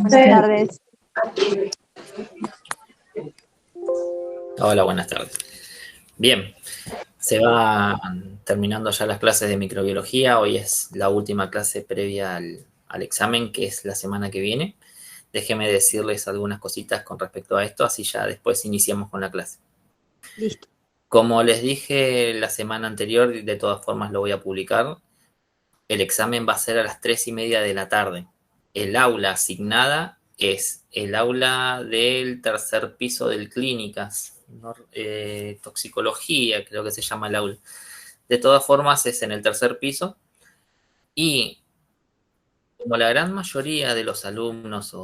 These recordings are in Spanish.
Buenas tardes. Hola, buenas tardes. Bien, se van terminando ya las clases de microbiología. Hoy es la última clase previa al examen, que es la semana que viene. Déjenme decirles algunas cositas con respecto a esto, así ya después iniciamos con la clase. Listo. Como les dije la semana anterior, de todas formas lo voy a publicar, el examen va a ser a las 3:30 de la tarde. El aula asignada es el aula del tercer piso del Clínicas, ¿no? Toxicología, creo que se llama el aula. De todas formas es en el tercer piso y como la gran mayoría de los alumnos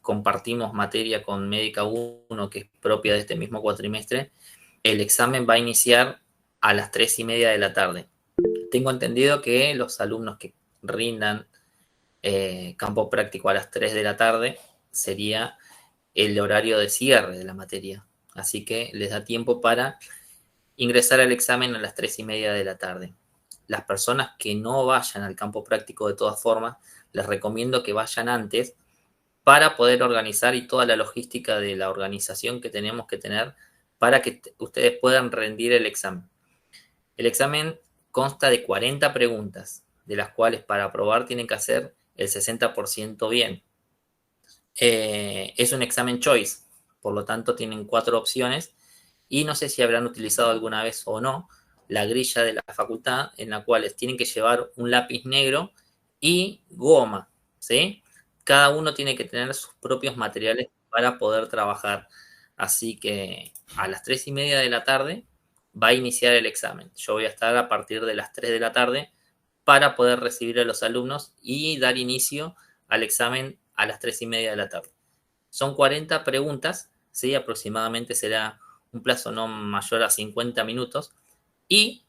compartimos materia con Médica 1, que es propia de este mismo cuatrimestre, el examen va a iniciar a las 3:30 de la tarde. Tengo entendido que los alumnos que rindan campo práctico a las 3 de la tarde sería el horario de cierre de la materia. Así que les da tiempo para ingresar al examen a las 3:30 de la tarde. Las personas que no vayan al campo práctico de todas formas, les recomiendo que vayan antes para poder organizar y toda la logística de la organización que tenemos que tener para que ustedes puedan rendir el examen. El examen consta de 40 preguntas, de las cuales para aprobar tienen que hacer el 60% bien. Es un examen choice, por lo tanto tienen 4 opciones y no sé si habrán utilizado alguna vez o no la grilla de la facultad en la cual tienen que llevar un lápiz negro y goma, ¿sí? Cada uno tiene que tener sus propios materiales para poder trabajar. Así que a las 3:30 de la tarde va a iniciar el examen. Yo voy a estar a partir de las 3 de la tarde para poder recibir a los alumnos y dar inicio al examen a las 3:30 de la tarde. Son 40 preguntas, ¿sí? Aproximadamente será un plazo no mayor a 50 minutos. Y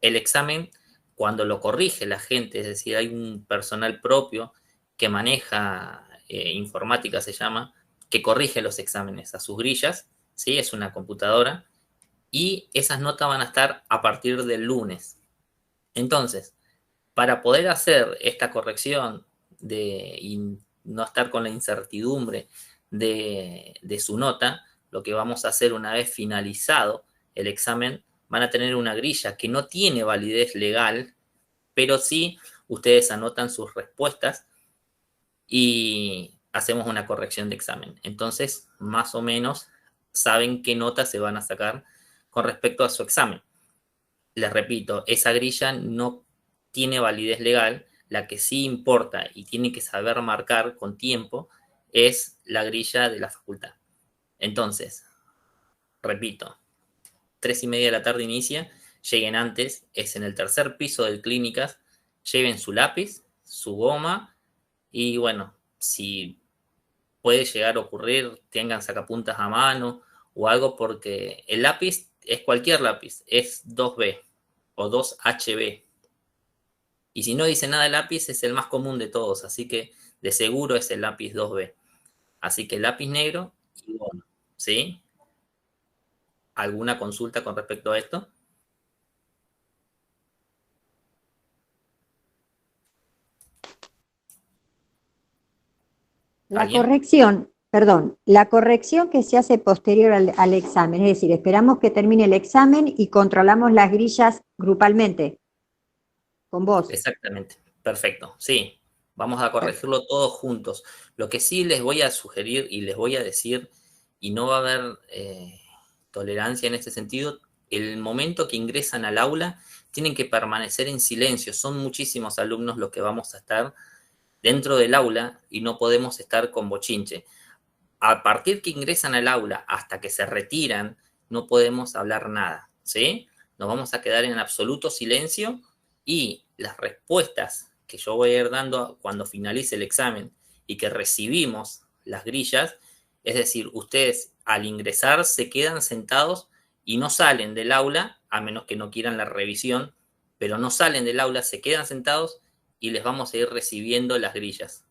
el examen, cuando lo corrige la gente, es decir, hay un personal propio que maneja informática, se llama, que corrige los exámenes a sus grillas, ¿sí? Es una computadora. Y esas notas van a estar a partir del lunes. Entonces, para poder hacer esta corrección y no estar con la incertidumbre de su nota, lo que vamos a hacer una vez finalizado el examen, van a tener una grilla que no tiene validez legal, pero sí ustedes anotan sus respuestas y hacemos una corrección de examen. Entonces, más o menos saben qué notas se van a sacar con respecto a su examen. Les repito, esa grilla no tiene validez legal, la que sí importa y tiene que saber marcar con tiempo es la grilla de la facultad. Entonces, repito, 3:30 de la tarde inicia, lleguen antes, es en el tercer piso del Clínicas, lleven su lápiz, su goma y bueno, si puede llegar a ocurrir, tengan sacapuntas a mano o algo porque el lápiz es cualquier lápiz, es 2B o 2HB. Y si no dice nada el lápiz, es el más común de todos, así que de seguro es el lápiz 2B. Así que lápiz negro y bueno, ¿sí? ¿Alguna consulta con respecto a esto? La ¿Alguien? corrección, perdón, la corrección que se hace posterior al examen, es decir, esperamos que termine el examen y controlamos las grillas grupalmente, con vos. Exactamente, perfecto, sí. Vamos a corregirlo todos juntos. Lo que sí les voy a sugerir y les voy a decir, y no va a haber tolerancia en este sentido, el momento que ingresan al aula tienen que permanecer en silencio. Son muchísimos alumnos los que vamos a estar dentro del aula y no podemos estar con bochinche. A partir que ingresan al aula hasta que se retiran, no podemos hablar nada, ¿sí? Nos vamos a quedar en absoluto silencio y las respuestas que yo voy a ir dando cuando finalice el examen y que recibimos las grillas, es decir, ustedes al ingresar se quedan sentados y no salen del aula, a menos que no quieran la revisión, pero no salen del aula, se quedan sentados y les vamos a ir recibiendo las grillas.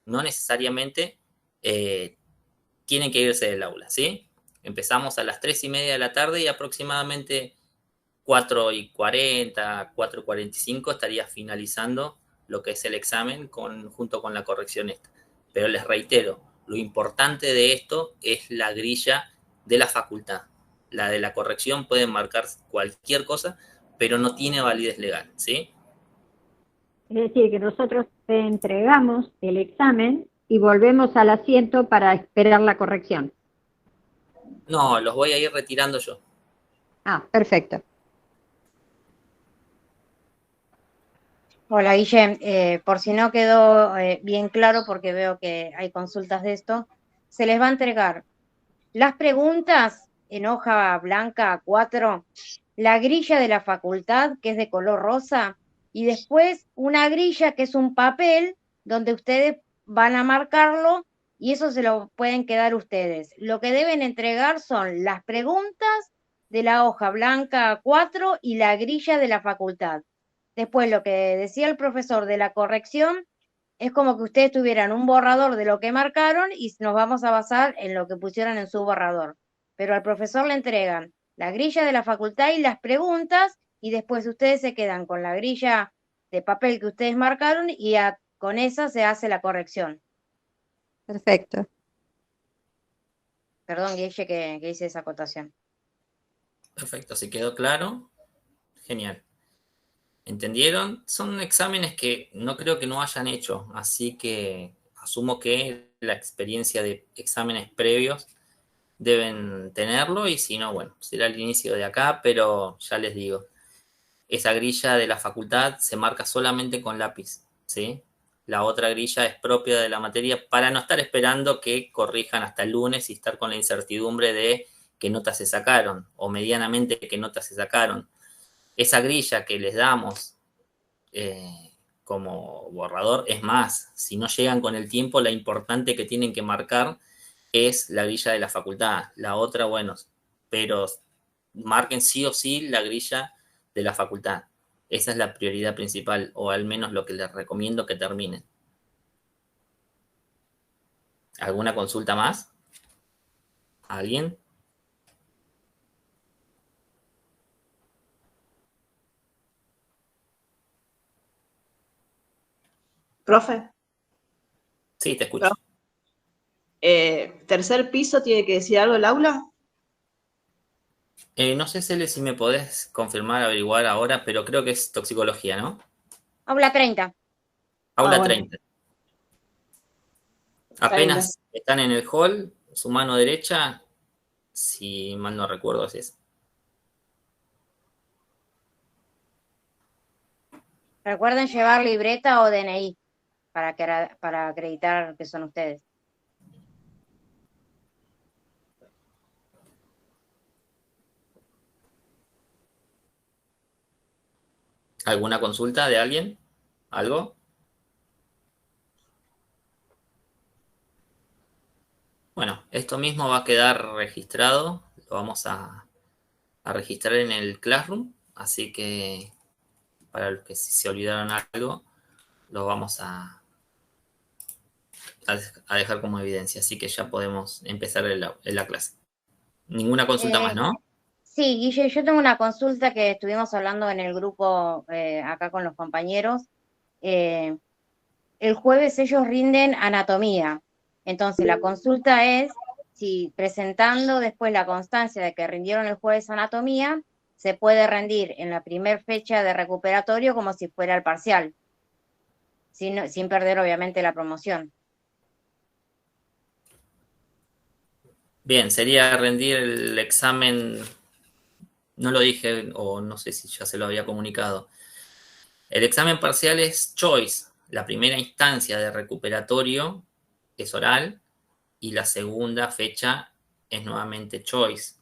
No necesariamente tienen que irse del aula, ¿sí? Empezamos a las 3:30 de la tarde y aproximadamente 4:40, 4:45 estaría finalizando lo que es el examen junto con la corrección esta. Pero les reitero, lo importante de esto es la grilla de la facultad. La de la corrección puede marcar cualquier cosa, pero no tiene validez legal, ¿sí? Es decir, que nosotros te entregamos el examen y volvemos al asiento para esperar la corrección. No, los voy a ir retirando yo. Ah, perfecto. Hola, Guille. Por si no quedó bien claro, porque veo que hay consultas de esto, se les va a entregar las preguntas en hoja blanca 4, la grilla de la facultad, que es de color rosa, y después una grilla que es un papel donde ustedes van a marcarlo y eso se lo pueden quedar ustedes. Lo que deben entregar son las preguntas de la hoja blanca 4 y la grilla de la facultad. Después, lo que decía el profesor de la corrección es como que ustedes tuvieran un borrador de lo que marcaron y nos vamos a basar en lo que pusieron en su borrador. Pero al profesor le entregan la grilla de la facultad y las preguntas y después ustedes se quedan con la grilla de papel que ustedes marcaron y con esa se hace la corrección. Perfecto. Perdón, Guille, que hice esa acotación. Perfecto, si quedó claro, genial. ¿Entendieron? Son exámenes que no creo que no hayan hecho, así que asumo que la experiencia de exámenes previos deben tenerlo y si no, bueno, será el inicio de acá, pero ya les digo, esa grilla de la facultad se marca solamente con lápiz, ¿sí? La otra grilla es propia de la materia para no estar esperando que corrijan hasta el lunes y estar con la incertidumbre de qué notas se sacaron o medianamente qué notas se sacaron. Esa grilla que les damos como borrador, es más, si no llegan con el tiempo, la importante que tienen que marcar es la grilla de la facultad. La otra, bueno, pero marquen sí o sí la grilla de la facultad. Esa es la prioridad principal, o al menos lo que les recomiendo que terminen. ¿Alguna consulta más? ¿Alguien? Profe, Sí, te escucho. ¿tercer piso tiene que decir algo el aula? No sé, Cele, si me podés confirmar, averiguar ahora, pero creo que es toxicología, ¿no? Aula 30. Aula bueno. 30. Apenas están en el hall, su mano derecha, si mal no recuerdo, es esa. Recuerden llevar libreta o DNI para acreditar que son ustedes. ¿Alguna consulta de alguien? ¿Algo? Bueno, esto mismo va a quedar registrado, lo vamos a registrar en el Classroom, así que para los que se olvidaron algo, lo vamos a dejar como evidencia, así que ya podemos empezar en la clase. Ninguna consulta más, ¿no? Sí, Guille, yo tengo una consulta que estuvimos hablando en el grupo acá con los compañeros. El jueves ellos rinden anatomía. Entonces, la consulta es si presentando después la constancia de que rindieron el jueves anatomía, se puede rendir en la primer fecha de recuperatorio como si fuera el parcial, sin perder obviamente la promoción. Bien, sería rendir el examen, no lo dije o no sé si ya se lo había comunicado. El examen parcial es choice, la primera instancia de recuperatorio es oral y la segunda fecha es nuevamente choice.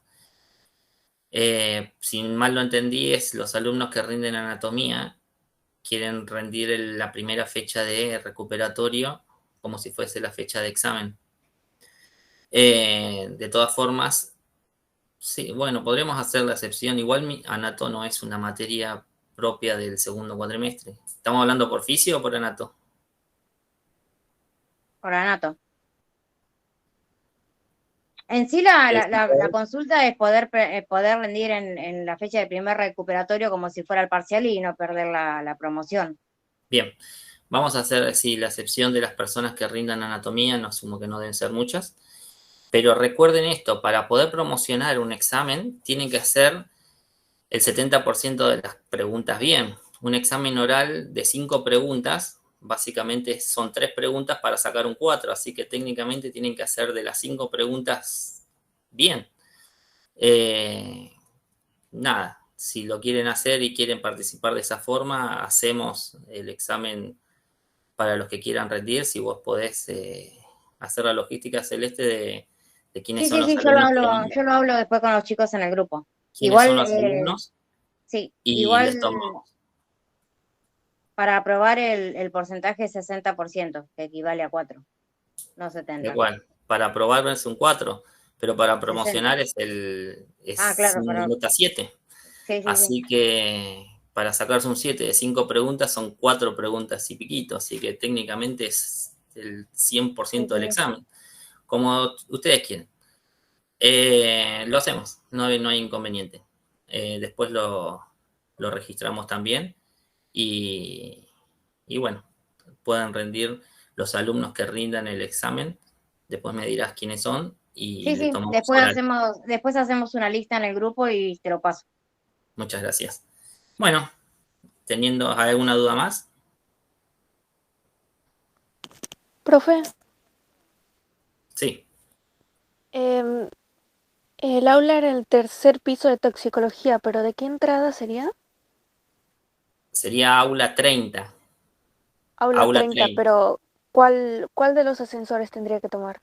Si mal lo entendí, es los alumnos que rinden anatomía quieren rendir la primera fecha de recuperatorio como si fuese la fecha de examen. De todas formas, sí, bueno, podremos hacer la excepción. Igual anato no es una materia propia del segundo cuatrimestre. ¿Estamos hablando por fisio o por anato? Por anato. En sí la consulta es poder rendir en la fecha de primer recuperatorio como si fuera el parcial y no perder la promoción. Bien, Vamos a hacer, sí, la excepción de las personas que rindan anatomía, no asumo que no deben ser muchas, pero recuerden esto, para poder promocionar un examen, tienen que hacer el 70% de las preguntas bien. Un examen oral de 5 preguntas, básicamente son 3 preguntas para sacar un 4, así que técnicamente tienen que hacer de las 5 preguntas bien. Nada, si lo quieren hacer y quieren participar de esa forma, hacemos el examen para los que quieran rendir. Si vos podés hacer la logística, Celeste, de quiénes Sí, son sí, los sí, alumnos que yo lo hablo después con los chicos en el grupo. quiénes son Igual, los alumnos sí, y igual les tomamos. para aprobar el porcentaje es 60%, que equivale a 4, no Da 70. igual, para aprobar es un 4, pero para 60. promocionar Ah, es claro, una para... nota 7. Sí, sí, sí. Así que para sacarse un 7 de 5 preguntas son 4 preguntas y piquito, así que técnicamente es el Sí, 100% sí, del sí. examen, como ustedes quieren. Lo hacemos, no hay inconveniente. Después lo registramos también y, y bueno, pueden rendir los alumnos que rindan el examen. Después me dirás quiénes son y Sí, les sí, tomamos horario. después hacemos una lista en el grupo y te lo paso. Muchas gracias. Bueno, teniendo alguna duda más, Profe, sí, em, el aula era el tercer piso de toxicología, pero ¿de qué entrada sería? sería aula 30. Aula Aula 30, 30. pero ¿cuál de los ascensores tendría que tomar?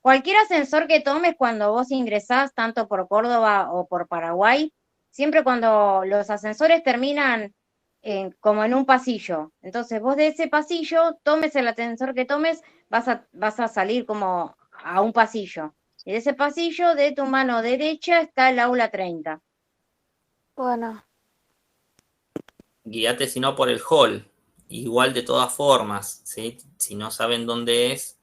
Cualquier ascensor que tomes cuando vos ingresás, tanto por Córdoba o por Paraguay, siempre cuando los ascensores terminan como en un pasillo. Entonces vos de ese pasillo, tomes el ascensor que tomes, vas a salir como a un pasillo. Y de ese pasillo, de tu mano derecha, está el aula 30. Bueno, Guíate si no por el hall. Igual de todas formas, ¿sí? Si no saben dónde es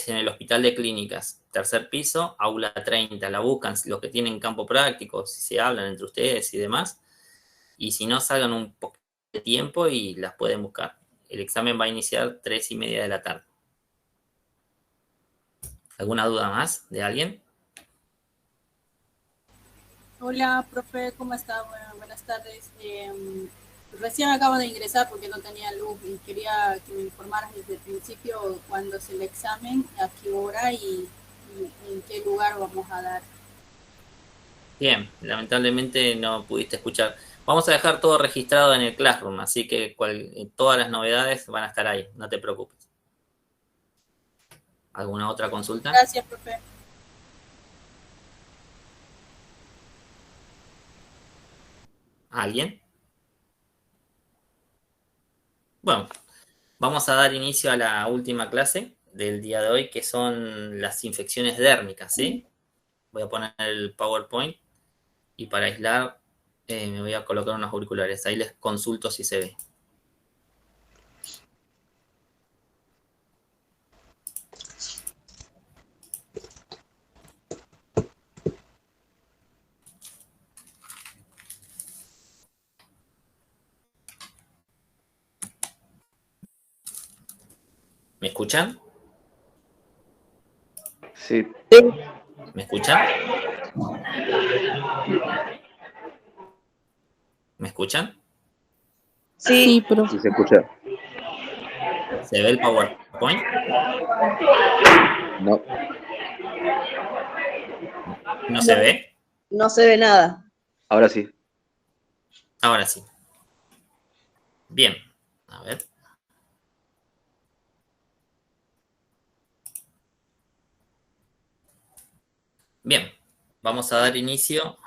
en el Hospital de Clínicas, tercer piso, aula 30. La buscan los que tienen campo práctico, si se hablan entre ustedes y demás. Y si no, salgan un poco de tiempo y las pueden buscar. El examen va a iniciar 3:30 de la tarde. ¿Alguna duda más de alguien? Hola, profe, ¿cómo está? Bueno, buenas tardes. Recién acabo de ingresar porque no tenía luz y quería que me informaras desde el principio cuándo es el examen, a qué hora y en qué lugar vamos a dar. Bien, lamentablemente no pudiste escuchar. Vamos a dejar todo registrado en el Classroom, así que todas las novedades van a estar ahí, no te preocupes. ¿Alguna otra consulta? Gracias, profe. ¿Alguien? Bueno, vamos a dar inicio a la última clase del día de hoy, que son las infecciones dérmicas, ¿sí? Voy a poner el PowerPoint y para aislar me voy a colocar unos auriculares. Ahí les consulto si se ve. ¿Me escuchan? Sí, ¿Me escuchan? ¿Me escuchan? Sí, sí se escucha. ¿Se ve el PowerPoint? No, ¿No se ve? no se ve nada. ahora sí. Ahora sí. Bien. A ver. Bien. Vamos a dar inicio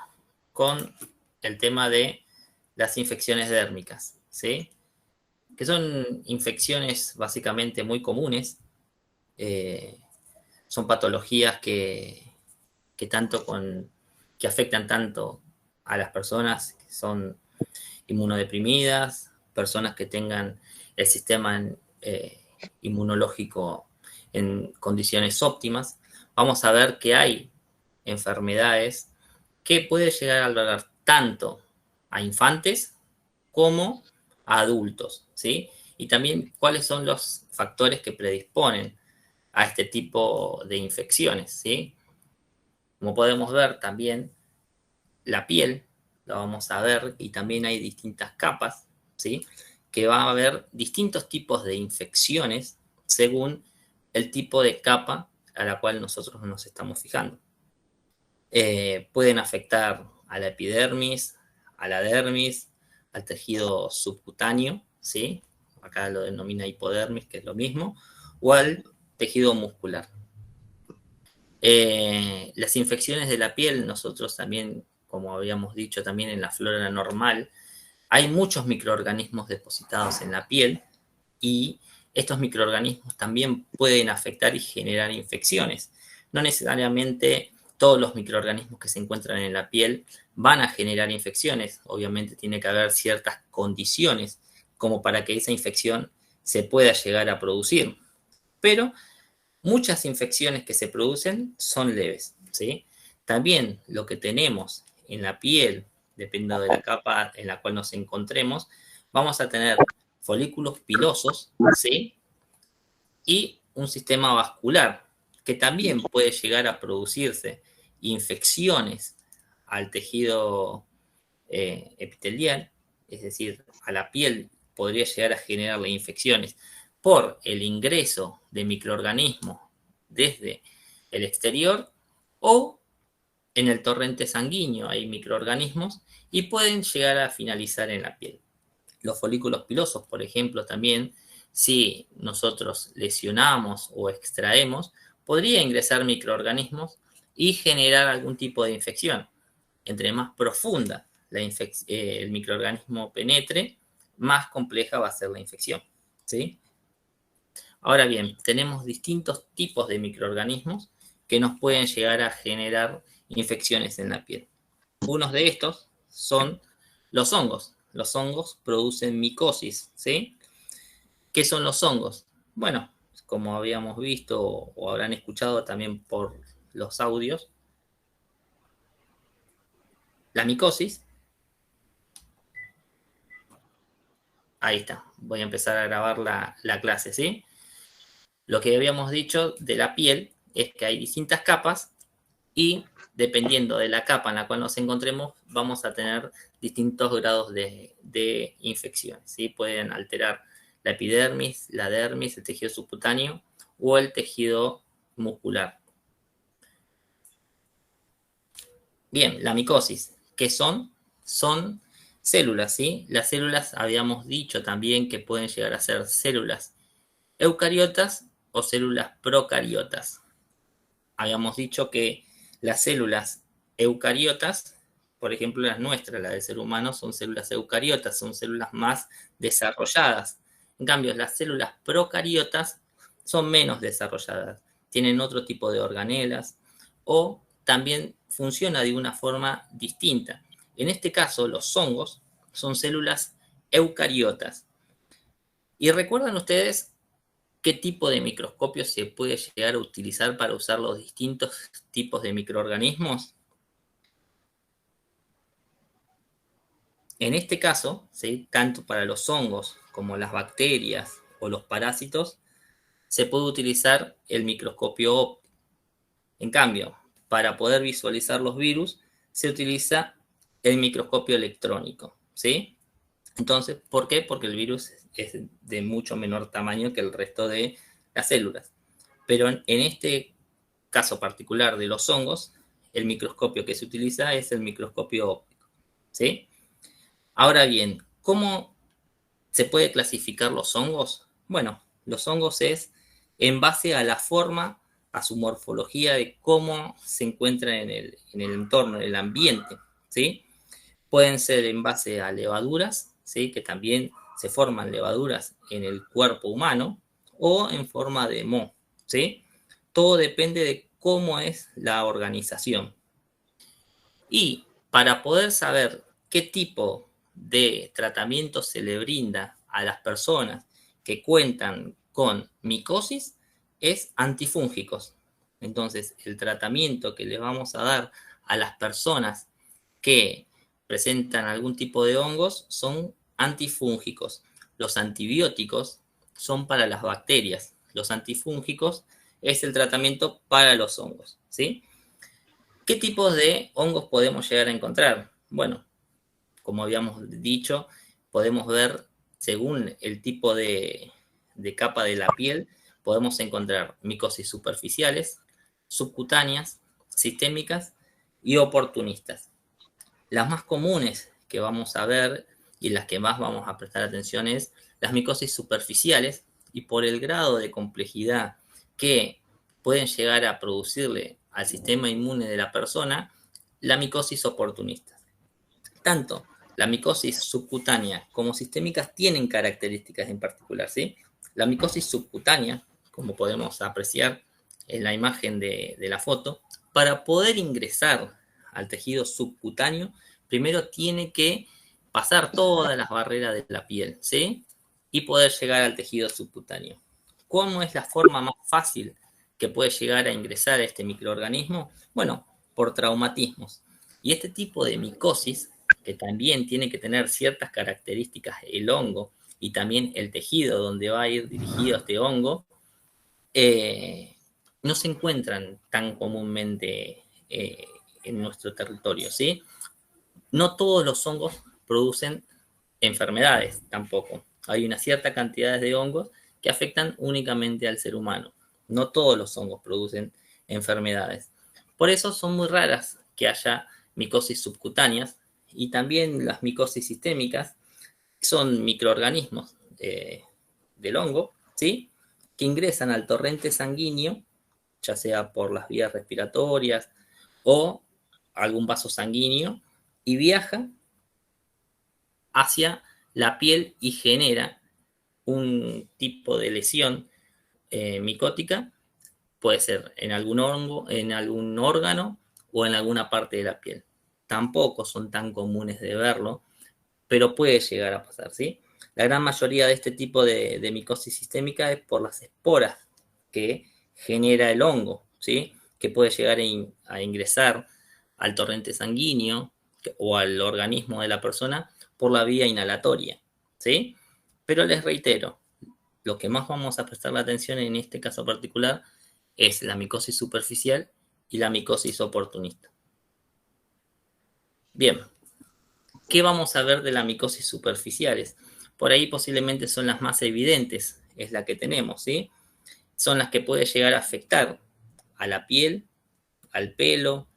con el tema de las infecciones dérmicas, ¿sí? Que son infecciones básicamente muy comunes. Son patologías que afectan tanto a las personas que son inmunodeprimidas, personas que tengan el sistema inmunológico en condiciones óptimas. Vamos a ver que hay enfermedades que pueden llegar a albergar tanto a infantes como a adultos, ¿sí? Y también cuáles son los factores que predisponen a este tipo de infecciones, ¿sí? Como podemos ver también, la piel, la vamos a ver, y también hay distintas capas, ¿sí? Que va a haber distintos tipos de infecciones según el tipo de capa a la cual nosotros nos estamos fijando. Pueden afectar a la epidermis, a la dermis, al tejido subcutáneo, ¿sí? Acá lo denomina hipodermis, que es lo mismo, o al tejido muscular. Las infecciones de la piel, nosotros también, como habíamos dicho también en la flora normal, hay muchos microorganismos depositados en la piel y estos microorganismos también pueden afectar y generar infecciones. No necesariamente todos los microorganismos que se encuentran en la piel van a generar infecciones. Obviamente tiene que haber ciertas condiciones como para que esa infección se pueda llegar a producir. Pero muchas infecciones que se producen son leves, ¿sí? También lo que tenemos en la piel, dependiendo de la capa en la cual nos encontremos, vamos a tener folículos pilosos, ¿sí? Y un sistema vascular, que también puede llegar a producirse infecciones al tejido epitelial, es decir, a la piel podría llegar a generarle infecciones por el ingreso de microorganismos desde el exterior o en el torrente sanguíneo hay microorganismos y pueden llegar a finalizar en la piel. Los folículos pilosos, por ejemplo, también, si nosotros lesionamos o extraemos, podría ingresar microorganismos y generar algún tipo de infección. Entre más profunda el microorganismo penetre, más compleja va a ser la infección, ¿sí? Ahora bien, tenemos distintos tipos de microorganismos que nos pueden llegar a generar infecciones en la piel. Unos de estos son los hongos. Los hongos producen micosis, ¿sí? ¿Qué son los hongos? Bueno, como habíamos visto o habrán escuchado también por los audios, la micosis, ahí está, voy a empezar a grabar la clase, ¿sí? Lo que habíamos dicho de la piel es que hay distintas capas y dependiendo de la capa en la cual nos encontremos, vamos a tener distintos grados de infecciones, ¿sí? Pueden alterar la epidermis, la dermis, el tejido subcutáneo o el tejido muscular. Bien, la micosis, ¿qué son? Son células, ¿sí? Las células habíamos dicho también que pueden llegar a ser células eucariotas o células procariotas. Habíamos dicho que las células eucariotas, por ejemplo las nuestras, las del ser humano, son células eucariotas, son células más desarrolladas. En cambio, las células procariotas son menos desarrolladas, tienen otro tipo de organelas o también funciona de una forma distinta. En este caso, los hongos son células eucariotas. ¿Y recuerdan ustedes qué tipo de microscopio se puede llegar a utilizar para usar los distintos tipos de microorganismos? En este caso, ¿sí? Tanto para los hongos como las bacterias o los parásitos, se puede utilizar el microscopio óptico. En cambio, para poder visualizar los virus, se utiliza el microscopio electrónico, ¿sí? Entonces, ¿por qué? Porque el virus es de mucho menor tamaño que el resto de las células. Pero en este caso particular de los hongos, el microscopio que se utiliza es el microscopio óptico, ¿sí? Ahora bien, ¿cómo se puede clasificar los hongos? Bueno, los hongos es en base a la forma, a su morfología de cómo se encuentran en el entorno, en el ambiente, ¿sí? Pueden ser en base a levaduras, ¿sí? Que también se forman levaduras en el cuerpo humano, o en forma de moho, ¿sí? Todo depende de cómo es la organización. Y para poder saber qué tipo de tratamiento se le brinda a las personas que cuentan con micosis es antifúngicos. Entonces, el tratamiento que les vamos a dar a las personas que presentan algún tipo de hongos son antifúngicos. los antibióticos son para las bacterias, los antifúngicos es el tratamiento para los hongos, ¿sí? ¿Qué tipos de hongos podemos llegar a encontrar? Bueno, como habíamos dicho, podemos ver, según el tipo de capa de la piel, podemos encontrar micosis superficiales, subcutáneas, sistémicas y oportunistas. Las más comunes que vamos a ver y las que más vamos a prestar atención es las micosis superficiales, y por el grado de complejidad que pueden llegar a producirle al sistema inmune de la persona, la micosis oportunista. Tanto la micosis subcutánea como sistémicas tienen características en particular, ¿sí? La micosis subcutánea, como podemos apreciar en la imagen de la foto, para poder ingresar al tejido subcutáneo, primero tiene que pasar todas las barreras de la piel, ¿sí? Y poder llegar al tejido subcutáneo. ¿Cómo es la forma más fácil que puede llegar a ingresar a este microorganismo? Bueno, por traumatismos. Y este tipo de micosis, que también tiene que tener ciertas características el hongo y también el tejido donde va a ir dirigido este hongo, no se encuentran tan comúnmente en nuestro territorio, ¿sí? No todos los hongos producen enfermedades tampoco. Hay una cierta cantidad de hongos que afectan únicamente al ser humano. No todos los hongos producen enfermedades. Por eso son muy raras que haya micosis subcutáneas, y también las micosis sistémicas son microorganismos del hongo, ¿sí? Que ingresan al torrente sanguíneo, ya sea por las vías respiratorias o algún vaso sanguíneo, y viaja hacia la piel y genera un tipo de lesión micótica, puede ser en algún hongo, en algún órgano o en alguna parte de la piel. Tampoco son tan comunes de verlo, pero puede llegar a pasar, ¿sí? La gran mayoría de este tipo de micosis sistémica es por las esporas que genera el hongo, ¿sí? Que puede llegar a ingresar al torrente sanguíneo o al organismo de la persona por la vía inhalatoria, ¿sí? Pero les reitero, lo que más vamos a prestar la atención en este caso particular es la micosis superficial y la micosis oportunista. Bien, ¿qué vamos a ver de las micosis superficiales? Por ahí posiblemente son las más evidentes, es la que tenemos, ¿sí? Son las que puede llegar a afectar a la piel, al pelo,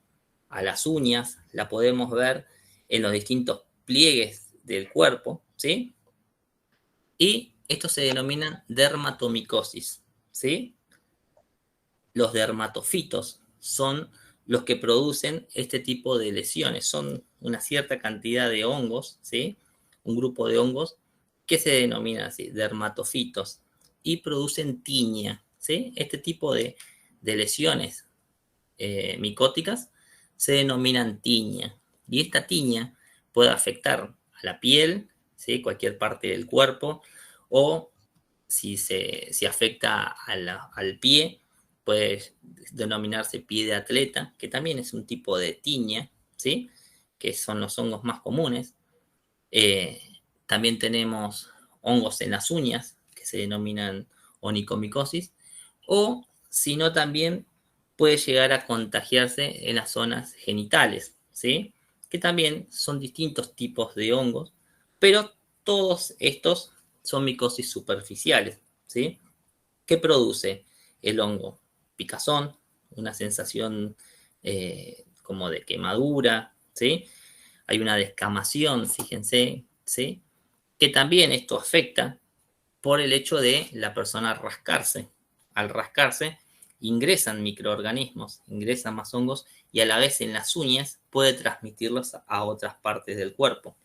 a las uñas, la podemos ver en los distintos pliegues del cuerpo, ¿sí? Y esto se denomina dermatomicosis, ¿sí? Los dermatofitos son los que producen este tipo de lesiones. Son una cierta cantidad de hongos, ¿sí? Un grupo de hongos que se denominan así, dermatofitos, y producen tiña, ¿sí? Este tipo de lesiones micóticas se denominan tiña. Y esta tiña puede afectar a la piel, ¿sí? Cualquier parte del cuerpo, o si afecta al pie, puede denominarse pie de atleta, que también es un tipo de tiña, ¿sí? Que son los hongos más comunes. También tenemos hongos en las uñas, que se denominan onicomicosis, o si no también puede llegar a contagiarse en las zonas genitales, ¿sí? Que también son distintos tipos de hongos, pero todos estos son micosis superficiales, ¿sí? ¿Qué produce el hongo? Picazón, una sensación como de quemadura, ¿sí? Hay una descamación, fíjense, ¿sí? Que también esto afecta por el hecho de la persona rascarse. Al rascarse ingresan microorganismos, ingresan más hongos, y a la vez en las uñas puede transmitirlos a otras partes del cuerpo.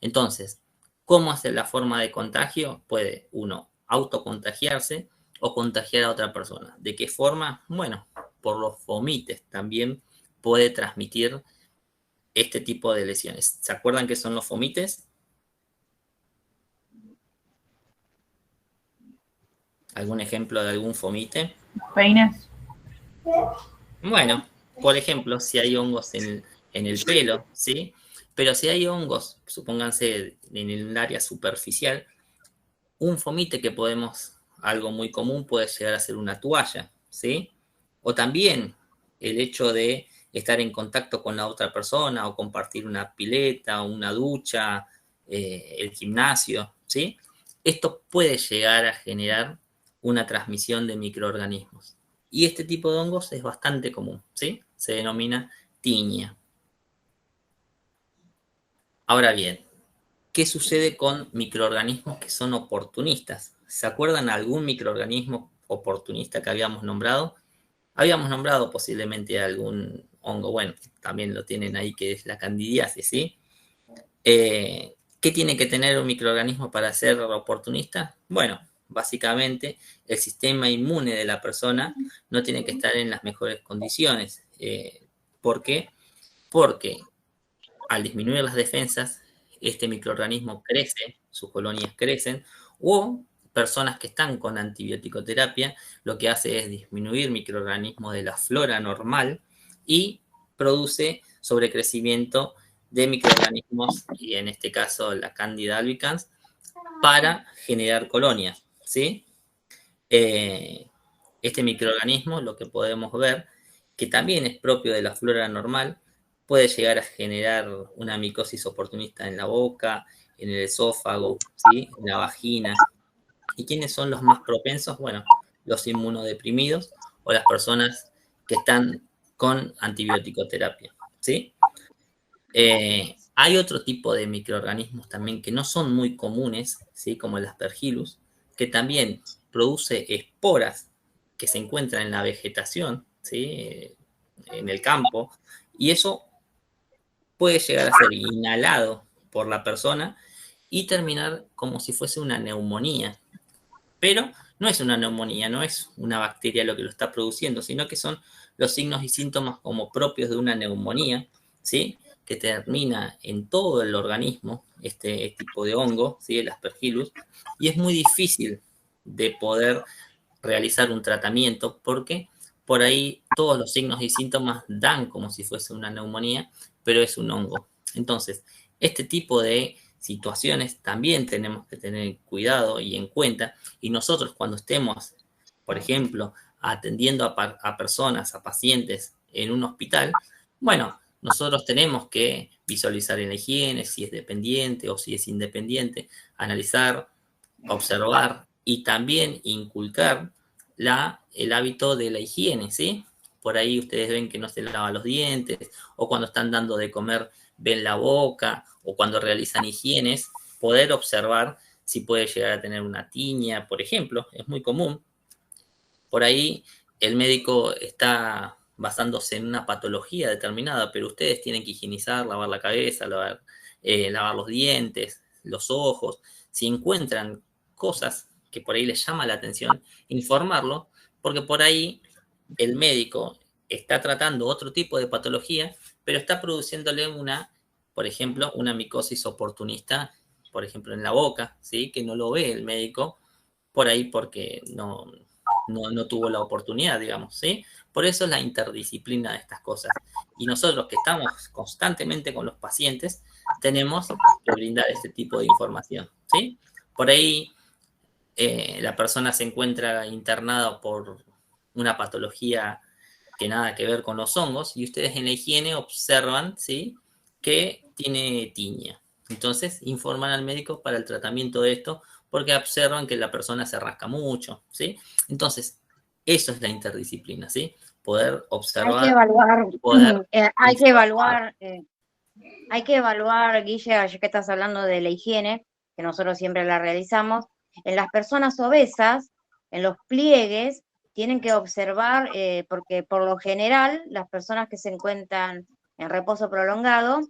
Entonces, ¿cómo hace la forma de contagio? Puede uno autocontagiarse o contagiar a otra persona. ¿De qué forma? Bueno, por los fomites también puede transmitir este tipo de lesiones. ¿Se acuerdan qué son los fomites? ¿Algún ejemplo de algún fomite? Peines. Bueno, por ejemplo, si hay hongos en el pelo, ¿sí? Pero si hay hongos, supónganse en el área superficial, Un fomite que algo muy común puede llegar a ser una toalla, ¿sí? O también el hecho de estar en contacto con la otra persona o compartir una pileta, una ducha, el gimnasio, ¿sí? Esto puede llegar a generar una transmisión de microorganismos. Y este tipo de hongos es bastante común, ¿sí? Se denomina tiña. Ahora bien, ¿qué sucede con microorganismos que son oportunistas? ¿Se acuerdan algún microorganismo oportunista que habíamos nombrado? Habíamos nombrado posiblemente algún hongo, bueno, también lo tienen ahí, que es la candidiasis, ¿sí? ¿Qué tiene que tener un microorganismo para ser oportunista? Bueno, básicamente el sistema inmune de la persona no tiene que estar en las mejores condiciones. ¿Por qué? Porque al disminuir las defensas, este microorganismo crece, sus colonias crecen, o personas que están con antibiótico-terapia, lo que hace es disminuir microorganismos de la flora normal y produce sobrecrecimiento de microorganismos, y en este caso la Candida albicans, para generar colonias, ¿sí? Este microorganismo, lo que podemos ver, que también es propio de la flora normal, puede llegar a generar una micosis oportunista en la boca, en el esófago, ¿sí? En la vagina. ¿Y quiénes son los más propensos? Bueno, los inmunodeprimidos o las personas que están con antibiótico-terapia, ¿sí? Hay otro tipo de microorganismos también que no son muy comunes, ¿sí? Como el Aspergillus, que también produce esporas que se encuentran en la vegetación, ¿sí? En el campo, y eso puede llegar a ser inhalado por la persona y terminar como si fuese una neumonía. Pero no es una neumonía, no es una bacteria lo que lo está produciendo, sino que son los signos y síntomas como propios de una neumonía, ¿sí? Que termina en todo el organismo, este tipo de hongo, ¿sí? El Aspergillus, y es muy difícil de poder realizar un tratamiento porque por ahí todos los signos y síntomas dan como si fuese una neumonía, pero es un hongo. Entonces, este tipo de situaciones también tenemos que tener cuidado y en cuenta, y nosotros cuando estemos, por ejemplo, atendiendo a personas, a pacientes en un hospital, bueno, nosotros tenemos que visualizar en la higiene si es dependiente o si es independiente, analizar, observar y también inculcar el hábito de la higiene, ¿sí? Por ahí ustedes ven que no se lava los dientes, o cuando están dando de comer ven la boca, o cuando realizan higienes, poder observar si puede llegar a tener una tiña, por ejemplo, es muy común. Por ahí el médico está basándose en una patología determinada, pero ustedes tienen que higienizar, lavar la cabeza, lavar los dientes, los ojos. Si encuentran cosas que por ahí les llama la atención, informarlo, porque por ahí el médico está tratando otro tipo de patología, pero está produciéndole por ejemplo, una micosis oportunista, por ejemplo, en la boca, ¿sí? Que no lo ve el médico por ahí porque no tuvo la oportunidad, digamos, ¿sí? Por eso es la interdisciplina de estas cosas. Y nosotros que estamos constantemente con los pacientes, tenemos que brindar este tipo de información, ¿sí? Por ahí la persona se encuentra internada por una patología que nada que ver con los hongos y ustedes en la higiene observan, ¿sí? Que tiene tiña. Entonces informan al médico para el tratamiento de esto porque observan que la persona se rasca mucho, ¿sí? Entonces, eso es la interdisciplina, ¿sí? Poder Hay que observar, evaluar, poder hay que informar. evaluar, Guille, ya que estás hablando de la higiene, que nosotros siempre la realizamos, en las personas obesas, en los pliegues, tienen que observar, porque por lo general las personas que se encuentran en reposo prolongado,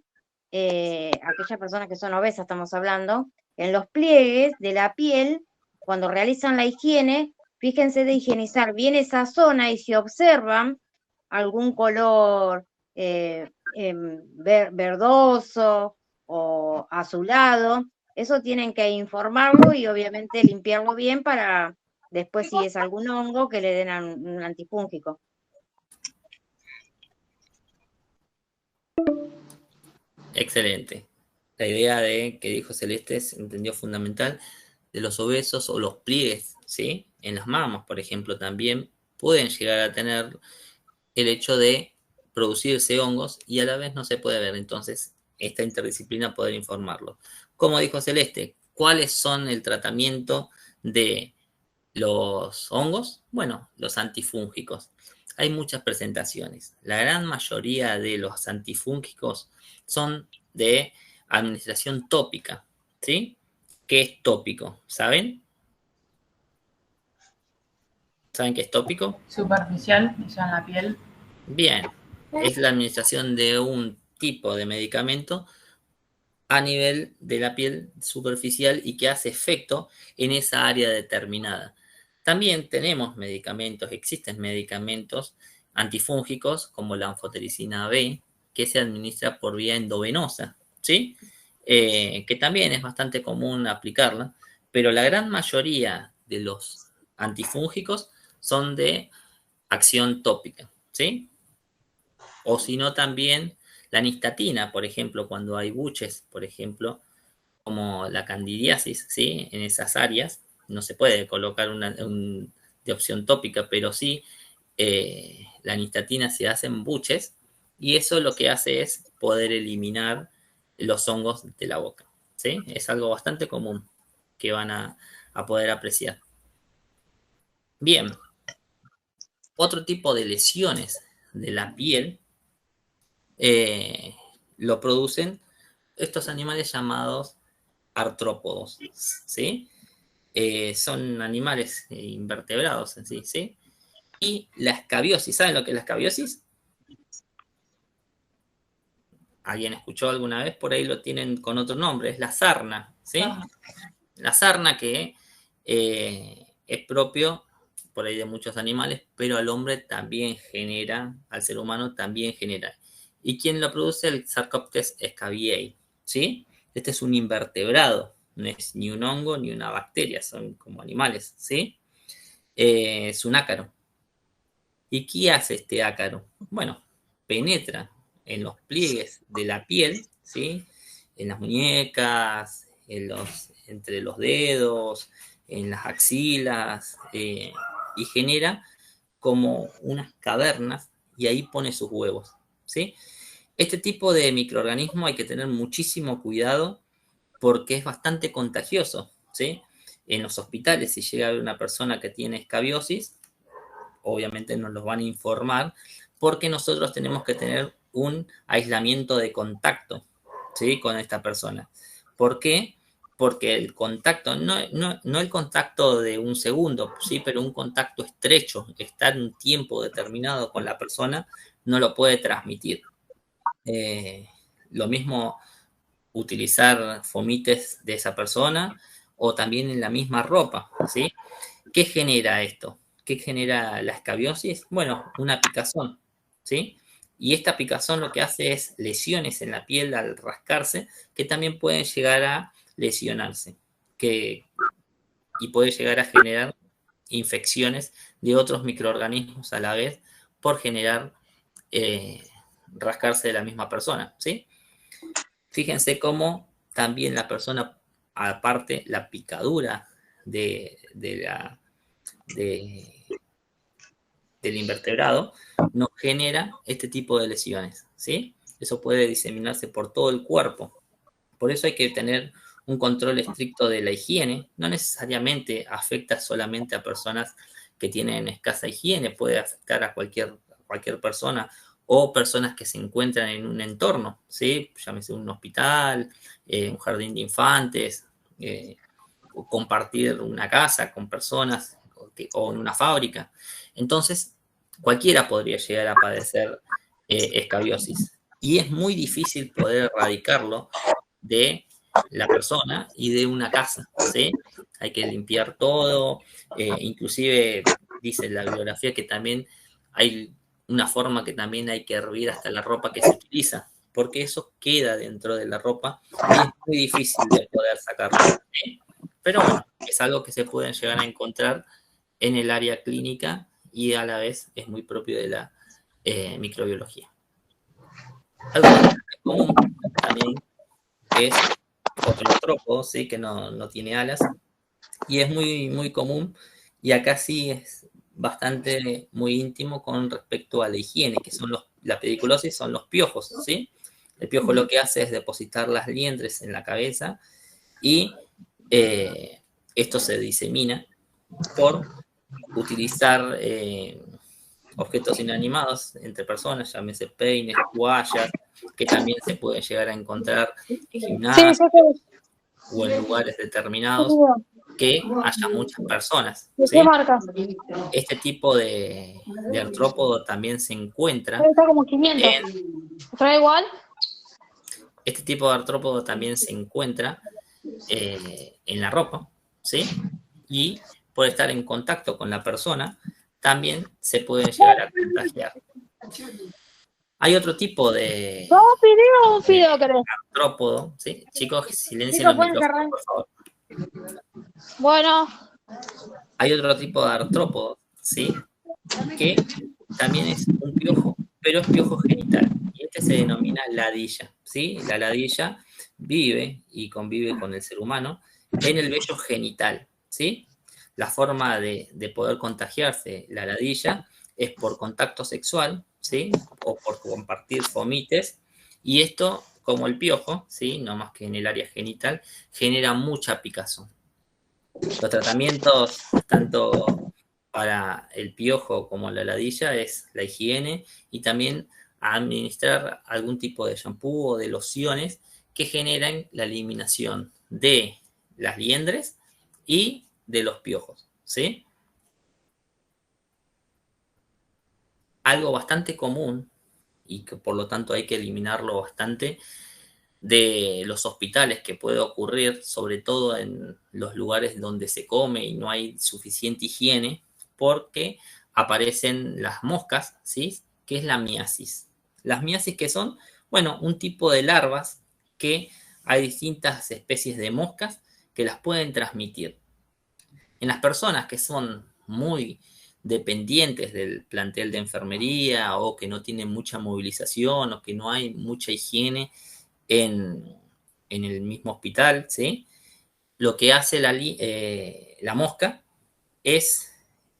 aquellas personas que son obesas estamos hablando, en los pliegues de la piel, cuando realizan la higiene, fíjense de higienizar bien esa zona y si observan algún color verdoso o azulado, eso tienen que informarlo y obviamente limpiarlo bien para después si es algún hongo que le den un antifúngico. Excelente. La idea de que dijo Celeste se entendió fundamental. de los obesos o los pliegues, ¿sí? En las mamas, por ejemplo, también pueden llegar a tener el hecho de producirse hongos y a la vez no se puede ver. Entonces, esta interdisciplina poder informarlo. Como dijo Celeste, ¿cuáles son el tratamiento de los hongos? Bueno, los antifúngicos. Hay muchas presentaciones. La gran mayoría de los antifúngicos son de administración tópica, ¿sí? ¿Qué es tópico? ¿Saben? ¿Saben qué es tópico? Superficial, o sea, en la piel. Bien, es la administración de un tipo de medicamento a nivel de la piel superficial y que hace efecto en esa área determinada. También tenemos medicamentos, existen medicamentos antifúngicos como la anfotericina B, que se administra por vía endovenosa, ¿sí? Que también es bastante común aplicarla, pero la gran mayoría de los antifúngicos son de acción tópica, ¿sí? O si no, también la nistatina, por ejemplo, cuando hay buches, por ejemplo, como la candidiasis, ¿sí? En esas áreas no se puede colocar de opción tópica, pero sí la nistatina se hace en buches y eso lo que hace es poder eliminar los hongos de la boca, ¿sí? Es algo bastante común que van a poder apreciar. Bien, otro tipo de lesiones de la piel lo producen estos animales llamados artrópodos, ¿sí? Son animales invertebrados en sí, ¿sí? Y la escabiosis, ¿saben lo que es la escabiosis? ¿Alguien escuchó alguna vez? Por ahí lo tienen con otro nombre, es la sarna, ¿sí? La sarna que es propio por ahí de muchos animales, pero al hombre también genera, al ser humano también genera. ¿Y quién lo produce? El Sarcoptes scabiei, ¿sí? Este es un invertebrado, no es ni un hongo ni una bacteria, son como animales, ¿sí? Es un ácaro. ¿Y qué hace este ácaro? Bueno, penetra en los pliegues de la piel, ¿sí? En las muñecas, entre los dedos, en las axilas, y genera como unas cavernas y ahí pone sus huevos, ¿sí? Este tipo de microorganismo hay que tener muchísimo cuidado porque es bastante contagioso, ¿sí? En los hospitales, si llega a haber una persona que tiene escabiosis, obviamente nos los van a informar porque nosotros tenemos que tener un aislamiento de contacto, ¿sí? Con esta persona. ¿Por qué? Porque el contacto, no el contacto de un segundo, sí, pero un contacto estrecho, estar un tiempo determinado con la persona, no lo puede transmitir. Lo mismo utilizar fomites de esa persona o también en la misma ropa, ¿sí? ¿Qué genera esto? ¿Qué genera la escabiosis? Bueno, una picazón, ¿sí? Y esta picazón lo que hace es lesiones en la piel al rascarse que también pueden llegar a lesionarse y puede llegar a generar infecciones de otros microorganismos a la vez por generar rascarse de la misma persona, ¿sí? Fíjense cómo también la persona, aparte la picadura del invertebrado, nos genera este tipo de lesiones, ¿sí? Eso puede diseminarse por todo el cuerpo. Por eso hay que tener un control estricto de la higiene. No necesariamente afecta solamente a personas que tienen escasa higiene, puede afectar a cualquier persona o personas que se encuentran en un entorno, ¿sí? Llámese un hospital, un jardín de infantes, o compartir una casa con personas o en una fábrica. Entonces, cualquiera podría llegar a padecer escabiosis. Y es muy difícil poder erradicarlo de la persona y de una casa, ¿sí? Hay que limpiar todo, inclusive dice la bibliografía que también hay una forma que también hay que hervir hasta la ropa que se utiliza, porque eso queda dentro de la ropa y es muy difícil de poder sacarlo, ¿sí? Pero bueno, es algo que se pueden llegar a encontrar en el área clínica y a la vez es muy propio de la microbiología. Algo común también es otro trópodo, ¿sí? Que no tiene alas, y es muy, muy común, y acá sí es bastante muy íntimo con respecto a la higiene, que son la pediculosis son los piojos, ¿sí? El piojo lo que hace es depositar las liendres en la cabeza y esto se disemina por utilizar objetos inanimados entre personas, llámese peines, toallas, que también se pueden llegar a encontrar en gimnasios o en lugares determinados que haya muchas personas, ¿sí? Este tipo de artrópodo también se encuentra este tipo de artrópodo también se encuentra en la ropa, ¿sí? Y por estar en contacto con la persona, también se pueden llegar a contagiar. Hay otro tipo de artrópodo, ¿sí? Chicos, silencien los micrófonos, por favor. Bueno. Hay otro tipo de artrópodo, ¿sí? Que también es un piojo, pero es piojo genital. Y este se denomina ladilla, ¿sí? La ladilla vive y convive con el ser humano en el vello genital, ¿sí? La forma de poder contagiarse la ladilla es por contacto sexual, ¿sí? O por compartir fomites. Y esto, como el piojo, ¿sí? No más que en el área genital, genera mucha picazón. Los tratamientos, tanto para el piojo como la ladilla, es la higiene y también administrar algún tipo de shampoo o de lociones que generan la eliminación de las liendres y de los piojos, ¿sí? Algo bastante común y que por lo tanto hay que eliminarlo bastante de los hospitales, que puede ocurrir sobre todo en los lugares donde se come y no hay suficiente higiene, porque aparecen las moscas, ¿sí? Que es la miasis. Las miasis, que son, bueno, un tipo de larvas que hay distintas especies de moscas que las pueden transmitir. En las personas que son muy dependientes del plantel de enfermería o que no tienen mucha movilización o que no hay mucha higiene en el mismo hospital, ¿sí? Lo que hace la mosca es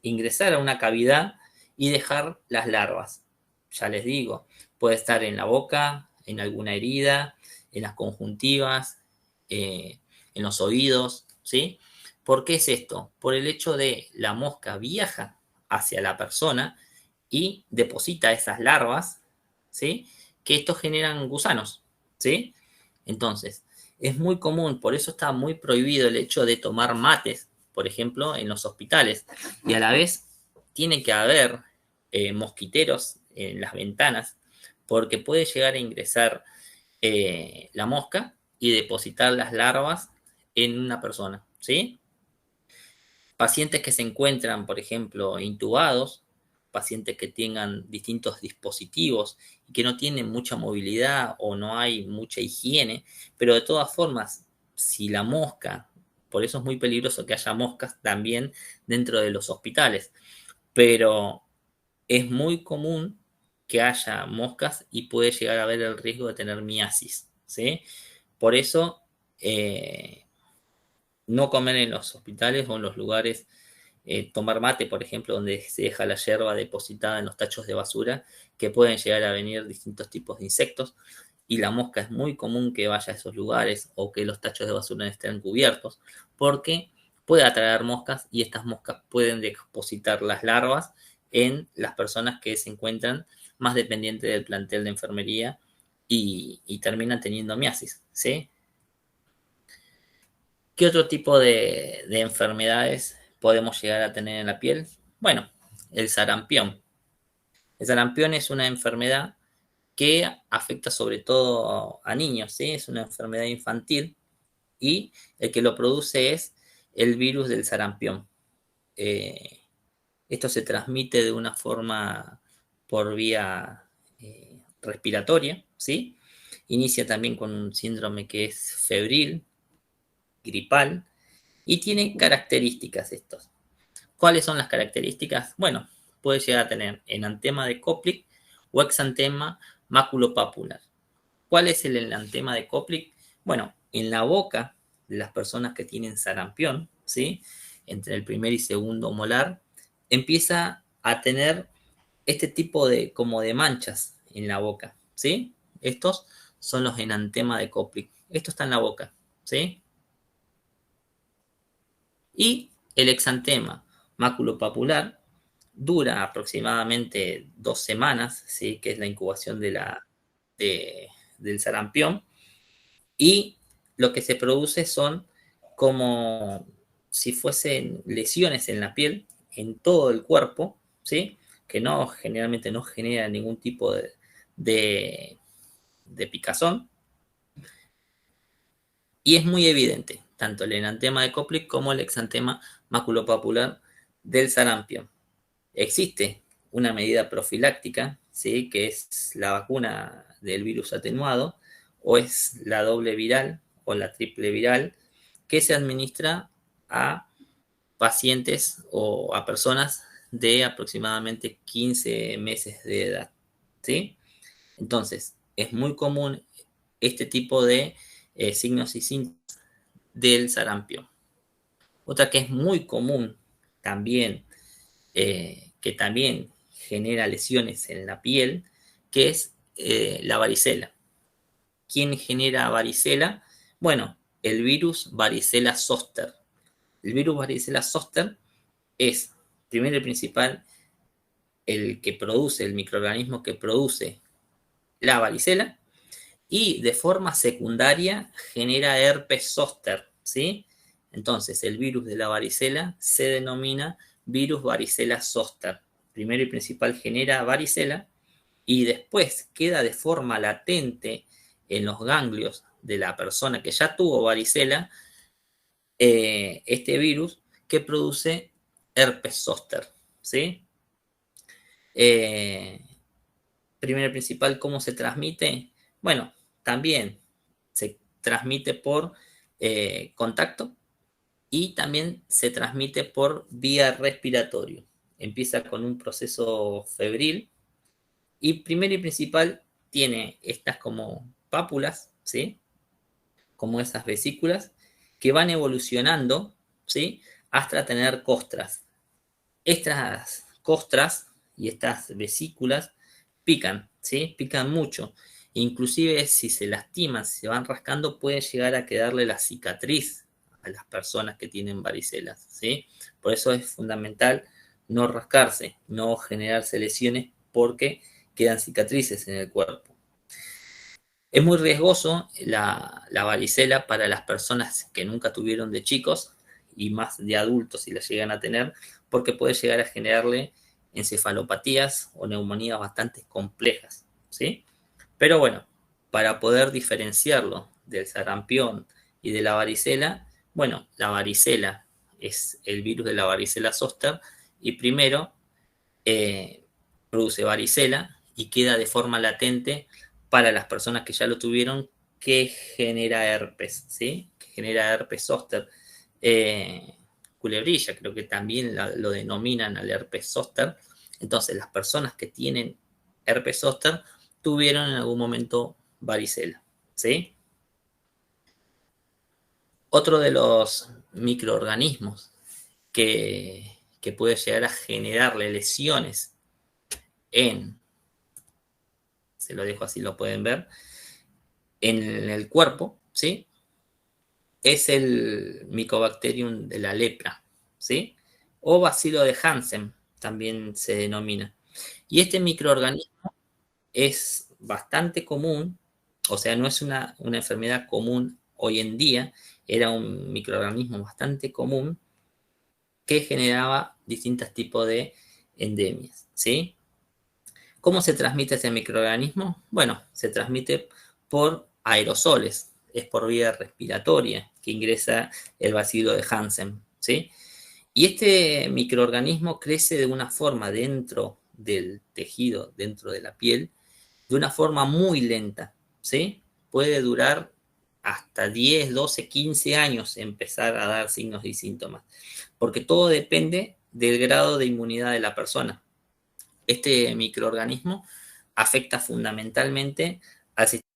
ingresar a una cavidad y dejar las larvas. Ya les digo, puede estar en la boca, en alguna herida, en las conjuntivas, en los oídos, ¿sí? ¿Por qué es esto? Por el hecho de la mosca viaja hacia la persona y deposita esas larvas, ¿sí? Que estos generan gusanos, ¿sí? Entonces, es muy común, por eso está muy prohibido el hecho de tomar mates, por ejemplo, en los hospitales. Y a la vez tiene que haber mosquiteros en las ventanas, porque puede llegar a ingresar la mosca y depositar las larvas en una persona, ¿sí? Pacientes que se encuentran, por ejemplo, intubados, pacientes que tengan distintos dispositivos y que no tienen mucha movilidad o no hay mucha higiene, pero de todas formas, si la mosca, por eso es muy peligroso que haya moscas también dentro de los hospitales, pero es muy común que haya moscas y puede llegar a haber el riesgo de tener miasis, ¿sí? Por eso, no comer en los hospitales o en los lugares, tomar mate, por ejemplo, donde se deja la yerba depositada en los tachos de basura, que pueden llegar a venir distintos tipos de insectos, y la mosca es muy común que vaya a esos lugares o que los tachos de basura estén cubiertos, porque puede atraer moscas y estas moscas pueden depositar las larvas en las personas que se encuentran más dependientes del plantel de enfermería y terminan teniendo miasis, ¿sí? ¿Qué otro tipo de enfermedades podemos llegar a tener en la piel? Bueno, el sarampión. El sarampión es una enfermedad que afecta sobre todo a niños, ¿sí? Es una enfermedad infantil y el que lo produce es el virus del sarampión. Esto se transmite de una forma por vía respiratoria, ¿sí? Inicia también con un síndrome que es febril, gripal, y tiene características estos. ¿Cuáles son las características? Bueno, puede llegar a tener enantema de Koplik o exantema maculopapular. ¿Cuál es el enantema de Koplik? Bueno, en la boca de las personas que tienen sarampión, ¿sí? Entre el primer y segundo molar, empieza a tener este tipo de, como de manchas en la boca, ¿sí? Estos son los enantemas de Koplik. Esto está en la boca, ¿sí? Y el exantema maculopapular dura aproximadamente 2 semanas, ¿sí? Que es la incubación del sarampión. Y lo que se produce son como si fuesen lesiones en la piel, en todo el cuerpo, ¿sí? Que no, generalmente no genera ningún tipo de picazón. Y es muy evidente, tanto el enantema de Koplik como el exantema maculopapular del sarampión. Existe una medida profiláctica, ¿sí? Que es la vacuna del virus atenuado, o es la doble viral o la triple viral, que se administra a pacientes o a personas de aproximadamente 15 meses de edad, ¿sí? Entonces, es muy común este tipo de signos y síntomas del sarampión. Otra que es muy común también, que también genera lesiones en la piel, que es la varicela. ¿Quién genera varicela? Bueno, el virus varicela zoster. El virus varicela zoster es, primero y principal, el que produce, el microorganismo que produce la varicela, y de forma secundaria genera herpes zoster, ¿sí? Entonces, el virus de la varicela se denomina virus varicela zoster. Primero y principal genera varicela y después queda de forma latente en los ganglios de la persona que ya tuvo varicela este virus que produce herpes zoster, ¿sí? Primero y principal, ¿cómo se transmite? Bueno, también se transmite por contacto y también se transmite por vía respiratoria. Empieza con un proceso febril y primero y principal tiene estas como pápulas, ¿sí? Como esas vesículas que van evolucionando, ¿sí? Hasta tener costras. Estas costras y estas vesículas pican, ¿sí? Pican mucho. Inclusive si se lastiman, si se van rascando, puede llegar a quedarle la cicatriz a las personas que tienen varicelas, ¿sí? Por eso es fundamental no rascarse, no generarse lesiones porque quedan cicatrices en el cuerpo. Es muy riesgoso la varicela para las personas que nunca tuvieron de chicos y más de adultos si la llegan a tener, porque puede llegar a generarle encefalopatías o neumonías bastante complejas, ¿sí? Pero bueno, para poder diferenciarlo del sarampión y de la varicela, bueno, la varicela es el virus de la varicela zoster y primero produce varicela y queda de forma latente para las personas que ya lo tuvieron, que genera herpes, ¿sí? Que genera herpes zoster. Culebrilla, creo que también lo denominan al herpes zoster. Entonces, las personas que tienen herpes zoster tuvieron en algún momento varicela, ¿sí? Otro de los microorganismos que puede llegar a generarle lesiones se lo dejo así, lo pueden ver, en el cuerpo, ¿sí? Es el Mycobacterium de la lepra, ¿sí? O bacilo de Hansen, también se denomina. Y este microorganismo es bastante común, o sea, no es una enfermedad común hoy en día, era un microorganismo bastante común que generaba distintos tipos de endemias, ¿sí? ¿Cómo se transmite ese microorganismo? Bueno, se transmite por aerosoles, es por vía respiratoria que ingresa el bacilo de Hansen, ¿sí? Y este microorganismo crece de una forma dentro del tejido, dentro de la piel, de una forma muy lenta, ¿sí? Puede durar hasta 10, 12, 15 años empezar a dar signos y síntomas, porque todo depende del grado de inmunidad de la persona. Este microorganismo afecta fundamentalmente al sistema